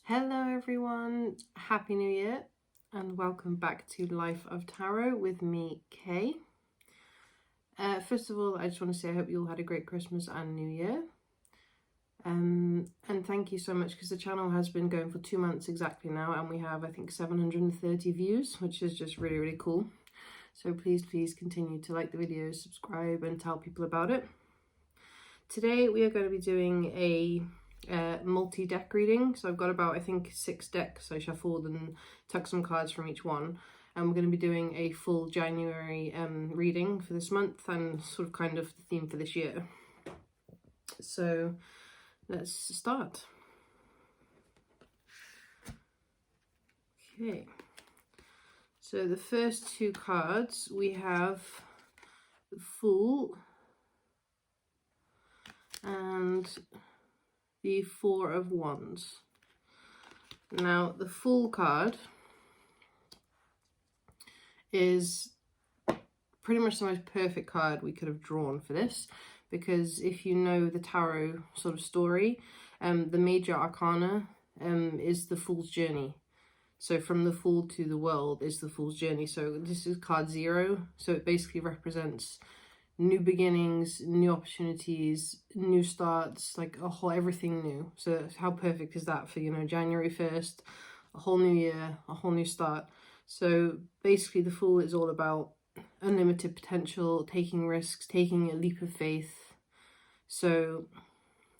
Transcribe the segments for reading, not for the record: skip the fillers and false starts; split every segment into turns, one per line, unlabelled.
Hello everyone, Happy New Year and welcome back to Life of Tarot with me, Kay. First of all, I just want to say I hope you all had a great Christmas and New Year. And thank you so much because the channel has been going for 2 months exactly now and we have I think 730 views, which is just really cool. So please continue to like the videos, subscribe and tell people about it. Today we are going to be doing a multi-deck reading. So I've got about I think 6 decks. I shuffled and took some cards from each one, and we're going to be doing a full January reading for this month and sort of kind of the theme for this year. So let's start. Okay, so the first 2 cards we have the Fool and the 4 of Wands. Now the Fool card is pretty much the most perfect card we could have drawn for this, because if you know the tarot sort of story, the major arcana is the Fool's journey. So from the Fool to the world is the Fool's journey. So this is card 0, so it basically represents new beginnings, new opportunities, new starts, like a whole everything new. So how perfect is that for, you know, January 1st, a whole new year, a whole new start. So basically the Fool is all about unlimited potential, taking risks, taking a leap of faith. So,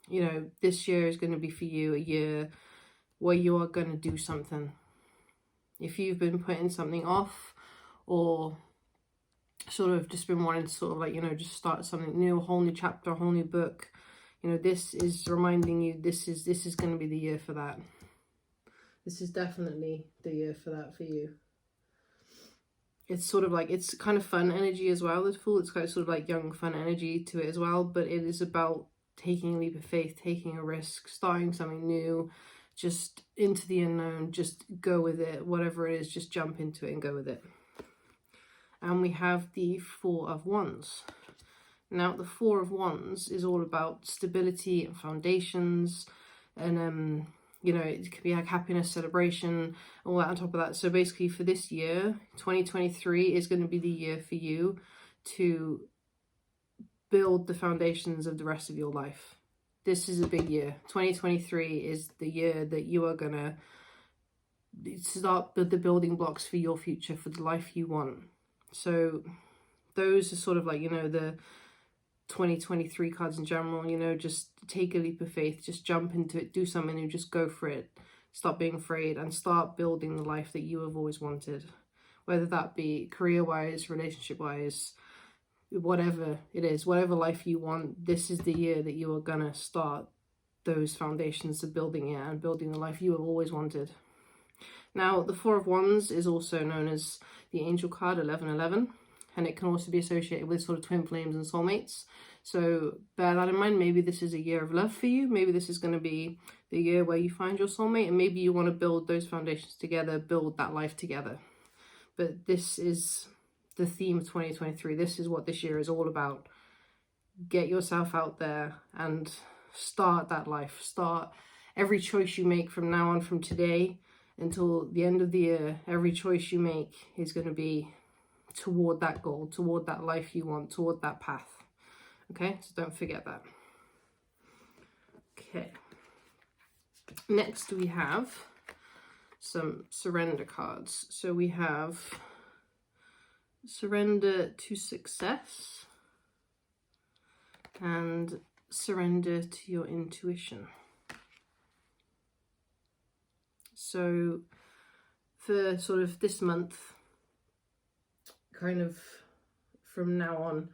you know, this year is going to be for you a year where you are going to do something. If you've been putting something off or sort of just been wanting to sort of like, you know, just start something new, a whole new chapter, a whole new book, you know, this is reminding you this is going to be the year for that. This is definitely the year for that for you. It's sort of like, it's kind of fun energy as well, this Fool. It's kind of sort of like young fun energy to it as well, but it is about taking a leap of faith, taking a risk, starting something new, just into the unknown, just go with it, whatever it is, just jump into it and go with it. And we have the 4 of Wands. Now the 4 of Wands is all about stability and foundations, and you know, it could be like happiness, celebration, all that on top of that. So basically for this year, 2023 is going to be the year for you to build the foundations of the rest of your life. This is a big year. 2023 is the year that you are going to start the building blocks for your future, for the life you want. So those are sort of like, you know, the 2023 cards in general. You know, just take a leap of faith, just jump into it, do something new, just go for it, stop being afraid and start building the life that you have always wanted, whether that be career wise, relationship wise, whatever it is, whatever life you want. This is the year that you are gonna start those foundations of building it and building the life you have always wanted. Now the 4 of Wands is also known as the angel card, 1111, and it can also be associated with sort of twin flames and soulmates. So bear that in mind. Maybe this is a year of love for you. Maybe this is going to be the year where you find your soulmate, and maybe you want to build those foundations together, build that life together. But this is the theme of 2023. This is what this year is all about. Get yourself out there and start that life. Start every choice you make from now on, from today until the end of the year. Every choice you make is going to be toward that goal, toward that life you want, toward that path. Okay, so don't forget that. Okay, next we have some surrender cards. So we have surrender to success and surrender to your intuition. So for sort of this month, kind of from now on,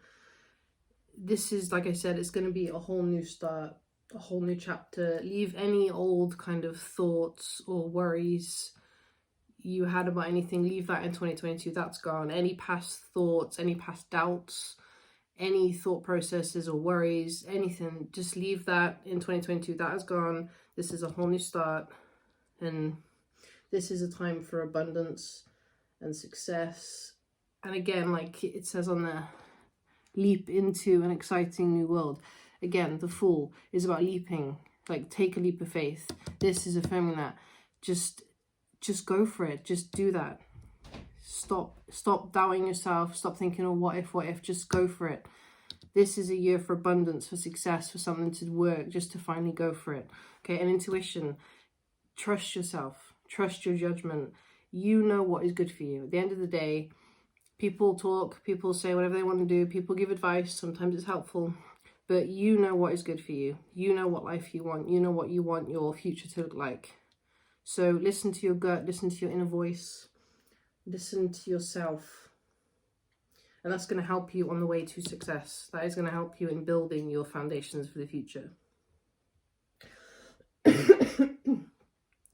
this is, like I said, it's going to be a whole new start, a whole new chapter. Leave any old kind of thoughts or worries you had about anything, leave that in 2022. That's gone. Any past thoughts, any past doubts, any thought processes or worries, anything, just leave that in 2022. That is gone. This is a whole new start, and this is a time for abundance and success. And again, like it says on there, leap into an exciting new world. Again, the Fool is about leaping, like take a leap of faith. This is affirming that. just go for it. Just do that. Stop doubting yourself. Stop thinking, oh, what if, just go for it. This is a year for abundance, for success, for something to work, just to finally go for it. Okay, and intuition, trust yourself, trust your judgment. You know what is good for you. At the end of the day, people talk, people say whatever they want to do, people give advice, sometimes it's helpful, but you know what is good for you. You know what life you want. You know what you want your future to look like. So listen to your gut, listen to your inner voice, listen to yourself. And that's going to help you on the way to success. That is going to help you in building your foundations for the future.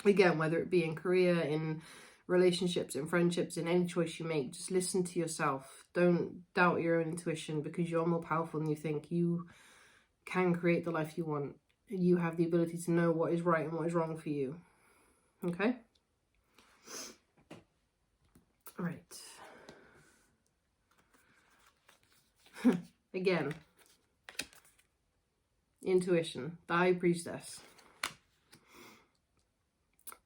Again, whether it be in career, in relationships, in friendships, in any choice you make, just listen to yourself. Don't doubt your own intuition, because you're more powerful than you think. You can create the life you want. You have the ability to know what is right and what is wrong for you. Okay? All right. Again, intuition, the High Priestess.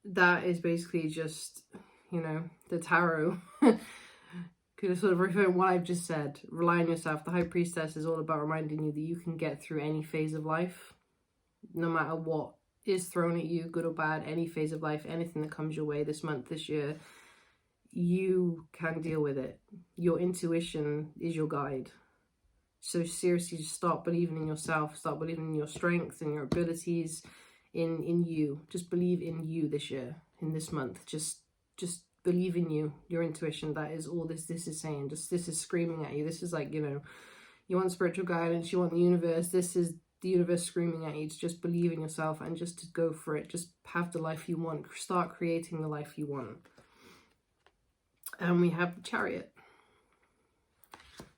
That is basically just, you know, the tarot. Could have sort of referred what I've just said. Rely on yourself. The High Priestess is all about reminding you that you can get through any phase of life, no matter what is thrown at you, good or bad, any phase of life, anything that comes your way this month, this year, you can deal with it. Your intuition is your guide. So seriously, just start believing in yourself, start believing in your strength and your abilities, in you. Just believe in you this year, in this month. Just believe in you, your intuition. That is all this is saying. Just this is screaming at you. This is like, you know, you want spiritual guidance, you want the universe. This is the universe screaming at you to just believe in yourself and just to go for it. Just have the life you want. Start creating the life you want. And we have the Chariot.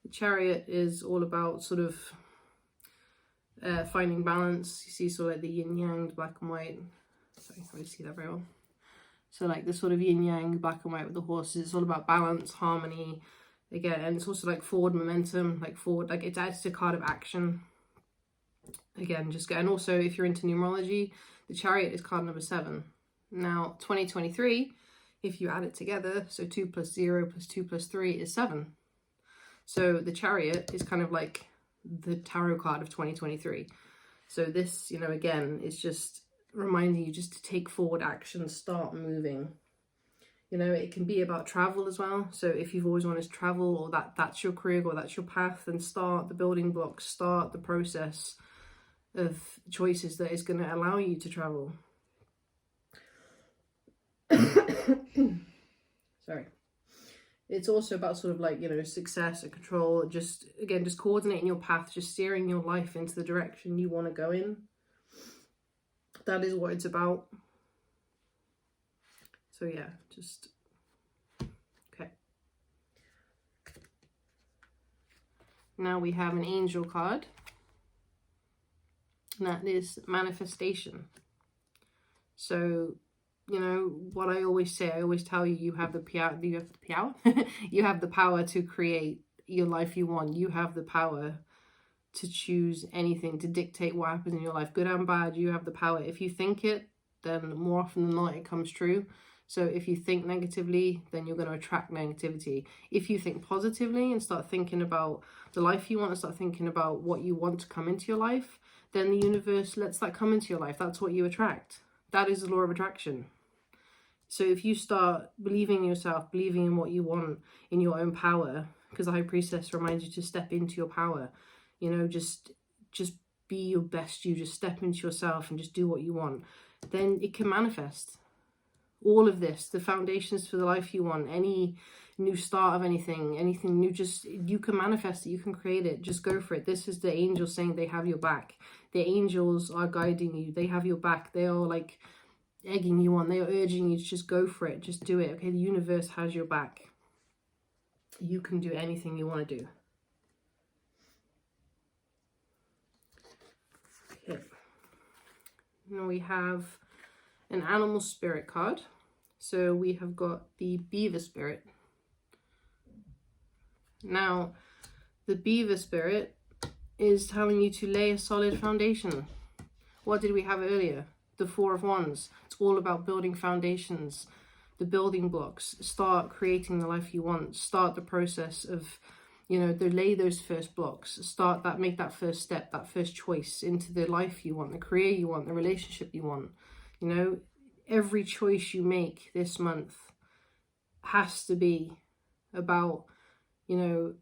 The Chariot is all about sort of finding balance. You see sort of like the yin yang, black and white. Sorry, I see that very well. So like the sort of yin yang, black and white with the horses. It's all about balance, harmony. Again, and it's also like forward momentum, like forward, like it's a card of action. Again, just go. And also if you're into numerology, the Chariot is card number 7. Now 2023, if you add it together, so 2 + 0 + 2 + 3 is 7. So the Chariot is kind of like the tarot card of 2023. So this, you know, again, is just reminding you just to take forward action, start moving. You know, it can be about travel as well. So if you've always wanted to travel, or that's your career, or that's your path, then start the building blocks, start the process of choices that is going to allow you to travel. Sorry. It's also about sort of like, you know, success and control. Just, again, just coordinating your path, just steering your life into the direction you want to go in. That is what it's about. So yeah, just, okay. Now we have an angel card. And that is manifestation. So, you know, what I always say, I always tell you, you have the power, you have the power to create your life you want. You have the power to choose anything, to dictate what happens in your life, good and bad. You have the power. If you think it, then more often than not, it comes true. So if you think negatively, then you're going to attract negativity. If you think positively and start thinking about the life you want, and start thinking about what you want to come into your life, then the universe lets that come into your life. That's what you attract. That is the law of attraction. So if you start believing in yourself, believing in what you want, in your own power, because the High Priestess reminds you to step into your power, you know, just be your best you, just step into yourself and just do what you want, then it can manifest. All of this, the foundations for the life you want, any new start of anything new, just, you can manifest it, you can create it, just go for it. This is the angels saying they have your back. The angels are guiding you, they have your back, they are like egging you on, they are urging you to just go for it, just do it. Okay, the universe has your back. You can do anything you want to do. Okay, now we have an animal spirit card. So we have got the beaver spirit. Now, the beaver spirit is telling you to lay a solid foundation. What did we have earlier? the Four of Wands. It's all about building foundations, the building blocks. Start creating the life you want. Start the process of, you know, lay those first blocks. Start that, make that first step, that first choice into the life you want, the career you want, the relationship you want. You know, every choice you make this month has to be about, you know,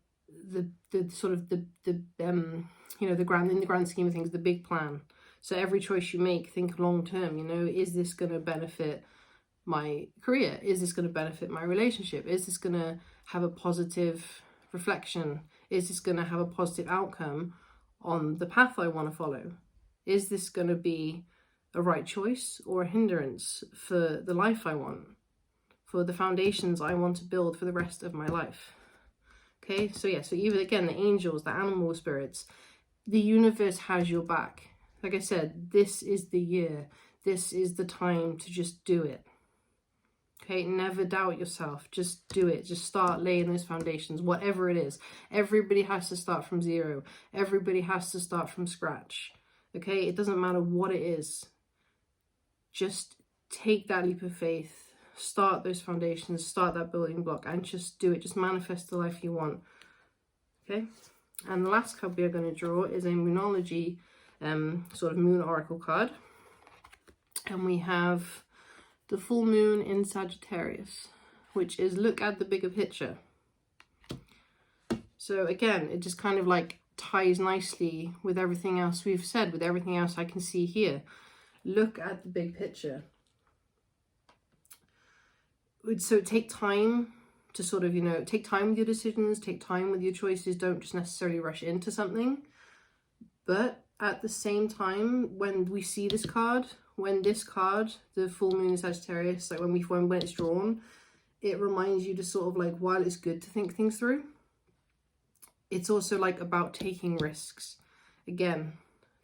the sort of the you know, in the grand scheme of things, the big plan. So every choice you make, think long term. You know, is this going to benefit my career? Is this going to benefit my relationship? Is this going to have a positive reflection? Is this going to have a positive outcome on the path I want to follow? Is this going to be a right choice or a hindrance for the life I want, for the foundations I want to build for the rest of my life? Okay, so yeah, so even again, the angels, the animal spirits, the universe has your back. Like I said, this is the year. This is the time to just do it. Okay, never doubt yourself. Just do it. Just start laying those foundations, whatever it is. Everybody has to start from zero. Everybody has to start from scratch. Okay, it doesn't matter what it is. Just take that leap of faith. Start those foundations. Start that building block and just do it. Just manifest the life you want. Okay, and the last card we are going to draw is a Moonology sort of moon oracle card. And we have the full moon in Sagittarius, which is look at the bigger picture. So again, it just kind of like ties nicely with everything else we've said, with everything else I can see here. Look at the big picture. So take time to sort of, you know, take time with your decisions, take time with your choices. Don't just necessarily rush into something. But at the same time, when we see this card, when this card, the full moon in Sagittarius, like when it's drawn, it reminds you to sort of like, while it's good to think things through, it's also like about taking risks. Again,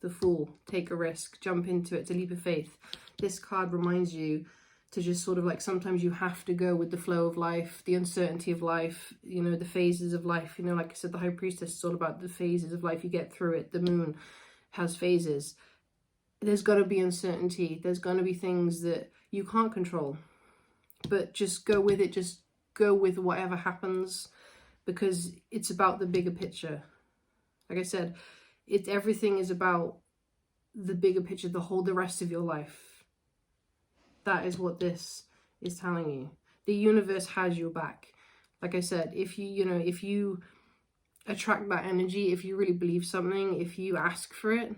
the Fool, take a risk, jump into it, to leap of faith. This card reminds you to just sort of like, sometimes you have to go with the flow of life, the uncertainty of life, you know, the phases of life. You know, like I said, the High Priestess is all about the phases of life. You get through it. The moon has phases. There's got to be uncertainty. There's going to be things that you can't control. But just go with it. Just go with whatever happens, because it's about the bigger picture. Like I said, everything is about the bigger picture, the rest of your life. That is what this is telling you. The universe has your back. Like I said, if you attract that energy, if you really believe something, if you ask for it,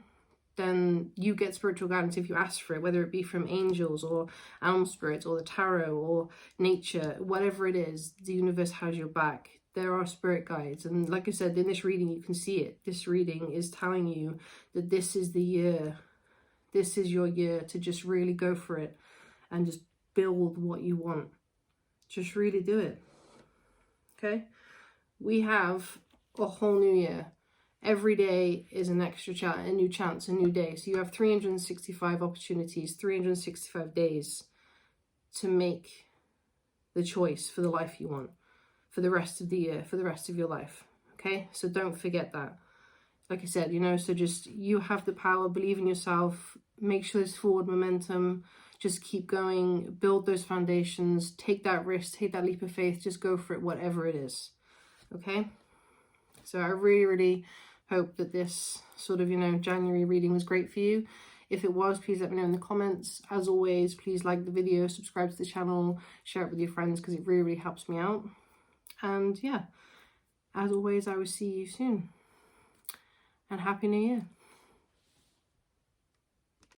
then you get spiritual guidance if you ask for it, whether it be from angels or animal spirits or the tarot or nature, whatever it is, the universe has your back. There are spirit guides. And like I said, in this reading, you can see it. This reading is telling you that this is the year. This is your year to just really go for it and just build what you want. Just really do it. Okay? We have a whole new year. Every day is an extra chance, a new chance, a new day. So you have 365 opportunities, 365 days to make the choice for the life you want, for the rest of the year, for the rest of your life. Okay? So don't forget that. Like I said, you know, so just, you have the power, believe in yourself, make sure there's forward momentum, just keep going, build those foundations, take that risk, take that leap of faith, just go for it, whatever it is. Okay? So I really, really hope that this sort of, you know, January reading was great for you. If it was, please let me know in the comments. As always, please like the video, subscribe to the channel, share it with your friends, because it really, really helps me out. And yeah, as always, I will see you soon. And Happy New Year.